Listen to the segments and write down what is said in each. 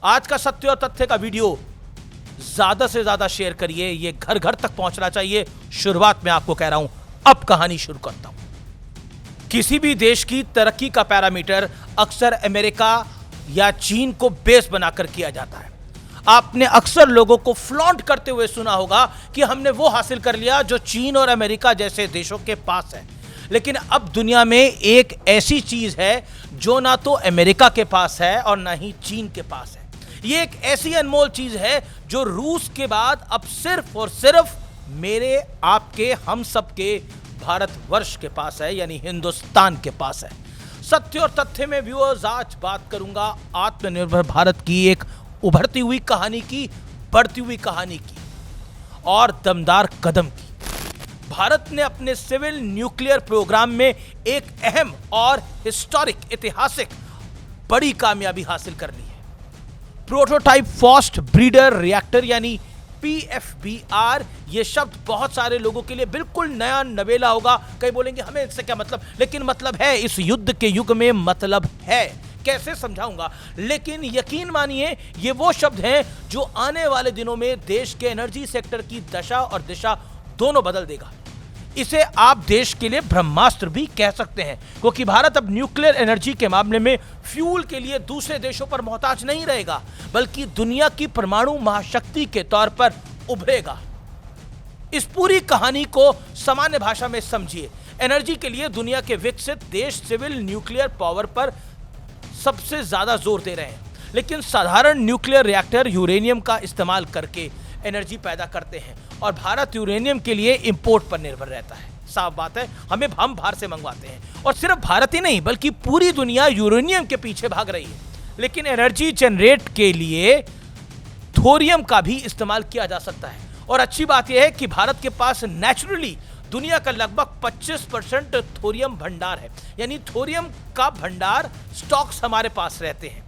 आज का सत्य और तथ्य का वीडियो ज्यादा से ज्यादा शेयर करिए, ये घर घर तक पहुंचना चाहिए। शुरुआत में आपको कह रहा हूं, अब कहानी शुरू करता हूं। किसी भी देश की तरक्की का पैरामीटर अक्सर अमेरिका या चीन को बेस बनाकर किया जाता है। आपने अक्सर लोगों को फ्लॉन्ट करते हुए सुना होगा कि हमने वो हासिल कर लिया जो चीन और अमेरिका जैसे देशों के पास है। लेकिन अब दुनिया में एक ऐसी चीज है जो ना तो अमेरिका के पास है और ना ही चीन के पास है। ये एक ऐसी अनमोल चीज है जो रूस के बाद अब सिर्फ और सिर्फ मेरे, आपके, हम सब के भारतवर्ष के पास है, यानी हिंदुस्तान के पास है। सत्य और तथ्य में व्यूअर्स आज बात करूंगा आत्मनिर्भर भारत की एक उभरती हुई कहानी की, बढ़ती हुई कहानी की और दमदार कदम की। भारत ने अपने सिविल न्यूक्लियर प्रोग्राम में एक अहम और हिस्टोरिक, ऐतिहासिक बड़ी कामयाबी हासिल कर ली है। प्रोटोटाइप फास्ट ब्रीडर रिएक्टर यानी PFBR, ये शब्द बहुत सारे लोगों के लिए बिल्कुल नया नवेला होगा। कई बोलेंगे हमें इससे क्या मतलब, लेकिन मतलब है, इस युद्ध के युग में मतलब है। कैसे समझाऊंगा, लेकिन यकीन मानिए ये वो शब्द हैं जो आने वाले दिनों में देश के एनर्जी सेक्टर की दशा और दिशा दोनों बदल देगा। इसे आप देश के लिए ब्रह्मास्त्र भी कह सकते हैं, क्योंकि भारत अब न्यूक्लियर एनर्जी के मामले में फ्यूल के लिए दूसरे देशों पर मोहताज नहीं रहेगा, बल्कि दुनिया की परमाणु महाशक्ति के तौर पर उभरेगा। इस पूरी कहानी को सामान्य भाषा में समझिए। एनर्जी के लिए दुनिया के विकसित देश सिविल न्यूक्लियर पावर पर सबसे ज्यादा जोर दे रहे हैं, लेकिन साधारण न्यूक्लियर रिएक्टर यूरेनियम का इस्तेमाल करके एनर्जी पैदा करते हैं और भारत यूरेनियम के लिए इंपोर्ट पर निर्भर रहता है। साफ बात है, हम बाहर से मंगवाते हैं और सिर्फ भारत ही नहीं बल्कि पूरी दुनिया यूरेनियम के पीछे भाग रही है। लेकिन एनर्जी जनरेट के लिए थोरियम का भी इस्तेमाल किया जा सकता है और अच्छी बात यह है कि भारत के पास नेचुरली दुनिया का लगभग 25% थोरियम भंडार है, यानी थोरियम का भंडार स्टॉक्स हमारे पास रहते हैं।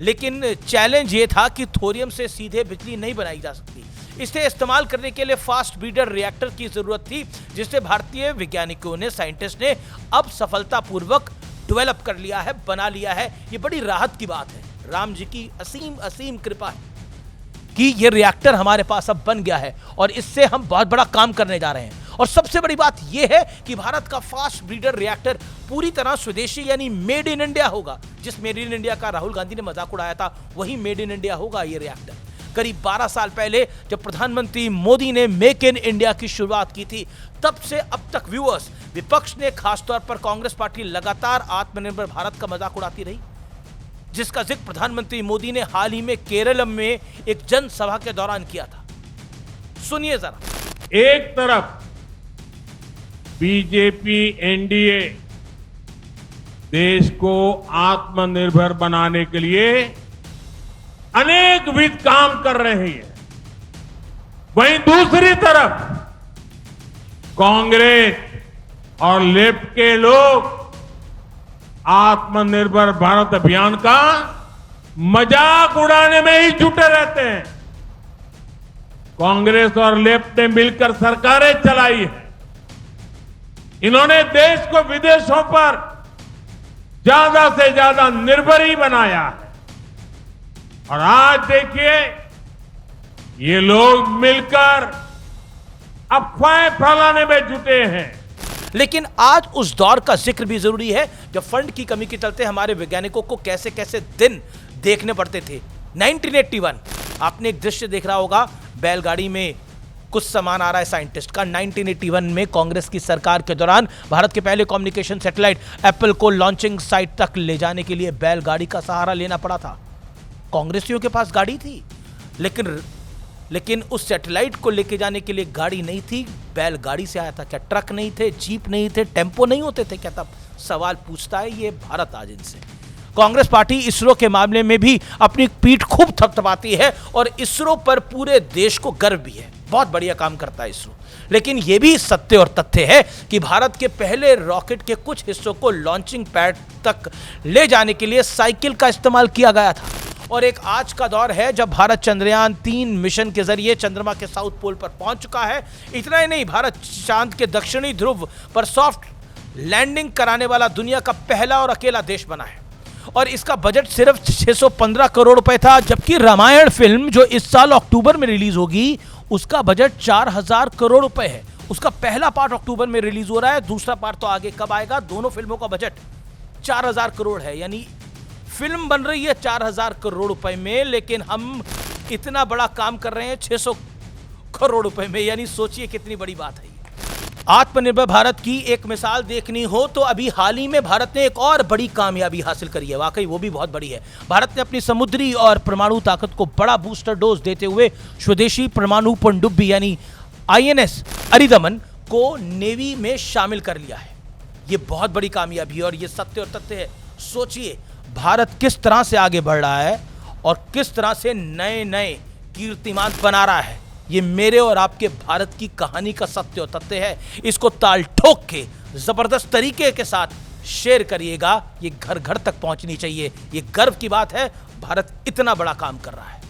लेकिन चैलेंज ये था कि थोरियम से सीधे बिजली नहीं बनाई जा सकती। इसे इस्तेमाल करने के लिए फास्ट ब्रीडर रिएक्टर की जरूरत थी, जिसे भारतीय वैज्ञानिकों ने, साइंटिस्ट ने अब सफलतापूर्वक डेवलप कर लिया है, बना लिया है। ये बड़ी राहत की बात है, राम जी की असीम असीम कृपा है कि ये रिएक्टर हमारे पास अब बन गया है और इससे हम बहुत बड़ा काम करने जा रहे हैं। और सबसे बड़ी बात यह है कि भारत का फास्ट ब्रीडर रिएक्टर पूरी तरह स्वदेशी यानी मेड इन इंडिया होगा। जिस मेड इन इंडिया का राहुल गांधी ने मजाक उड़ाया था, वही मेड इन इंडिया होगा ये रिएक्टर। करीब 12 साल पहले जब प्रधानमंत्री मोदी ने मेक इन इंडिया की शुरुआत की थी, तब से अब तक व्यूअर्स, विपक्ष ने, खासतौर पर कांग्रेस पार्टी, लगातार आत्मनिर्भर भारत का मजाक उड़ाती रही, जिसका जिक्र प्रधानमंत्री मोदी ने हाल ही में केरल में एक जनसभा के दौरान किया था। सुनिए जरा। एक तरफ बीजेपी एनडीए देश को आत्मनिर्भर बनाने के लिए अनेकविध काम कर रही है, वहीं दूसरी तरफ कांग्रेस और लेफ्ट के लोग आत्मनिर्भर भारत अभियान का मजाक उड़ाने में ही जुटे रहते हैं। कांग्रेस और लेफ्ट ने मिलकर सरकारें चलाई है। इन्होंने देश को विदेशों पर ज्यादा से ज्यादा निर्भर ही बनाया है। और आज देखिए, ये लोग मिलकर अफवाहें फैलाने में जुटे हैं। लेकिन आज उस दौर का जिक्र भी जरूरी है जब फंड की कमी के चलते हमारे वैज्ञानिकों को कैसे कैसे दिन देखने पड़ते थे। 1981, आपने एक दृश्य देख रहा होगा, बैलगाड़ी में कुछ सामान आ रहा है साइंटिस्ट का। 1981 में कांग्रेस की सरकार के दौरान भारत के पहले कम्युनिकेशन सैटेलाइट एप्पल को लॉन्चिंग साइट तक ले जाने के लिए बैलगाड़ी का सहारा लेना पड़ा था। कांग्रेसियों के पास गाड़ी थी, लेकिन उस सैटेलाइट को लेके जाने के लिए गाड़ी नहीं थी, बैलगाड़ी से आया था। क्या ट्रक नहीं थे, जीप नहीं थे, टेम्पो नहीं होते थे क्या? तब सवाल पूछता है ये भारत आज इनसे। कांग्रेस पार्टी इसरो के मामले में भी अपनी पीठ खूब थपथपाती है और इसरो पर पूरे देश को गर्व भी है। बहुत बढ़िया काम करता है इसरो। लेकिन यह भी सत्य और तथ्य है कि भारत के पहले रॉकेट के कुछ हिस्सों को लॉन्चिंग पैड तक ले जाने के लिए साइकिल का इस्तेमाल किया गया था। और एक आज का दौर है जब भारत चंद्रयान 3 मिशन के जरिए चंद्रमा के साउथ पोल पर पहुंच चुका है। इतना ही नहीं, भारत चांद के दक्षिणी ध्रुव पर सॉफ्ट लैंडिंग कराने वाला दुनिया का पहला और अकेला देश बना है। और इसका बजट सिर्फ 615 करोड़ रुपए था, जबकि रामायण फिल्म जो इस साल अक्टूबर में रिलीज होगी उसका बजट 4000 करोड़ रुपए है। उसका पहला पार्ट अक्टूबर में रिलीज हो रहा है, दूसरा पार्ट तो आगे कब आएगा। दोनों फिल्मों का बजट 4000 करोड़ है, यानी फिल्म बन रही है 4000 करोड़ रुपए में, लेकिन हम इतना बड़ा काम कर रहे हैं 600 करोड़ रुपए में, यानी सोचिए कितनी बड़ी बात है। आत्मनिर्भर भारत की एक मिसाल देखनी हो तो अभी हाल ही में भारत ने एक और बड़ी कामयाबी हासिल करी है, वाकई वो भी बहुत बड़ी है। भारत ने अपनी समुद्री और परमाणु ताकत को बड़ा बूस्टर डोज देते हुए स्वदेशी परमाणु पनडुब्बी यानी INS अरिदमन को नेवी में शामिल कर लिया है। ये बहुत बड़ी कामयाबी है और ये सत्य और तथ्य है। सोचिए भारत किस तरह से आगे बढ़ रहा है और किस तरह से नए नए कीर्तिमान बना रहा है। ये मेरे और आपके भारत की कहानी का सत्य और तथ्य है। इसको ताल ठोक के जबरदस्त तरीके के साथ शेयर करिएगा, ये घर घर तक पहुंचनी चाहिए। ये गर्व की बात है, भारत इतना बड़ा काम कर रहा है।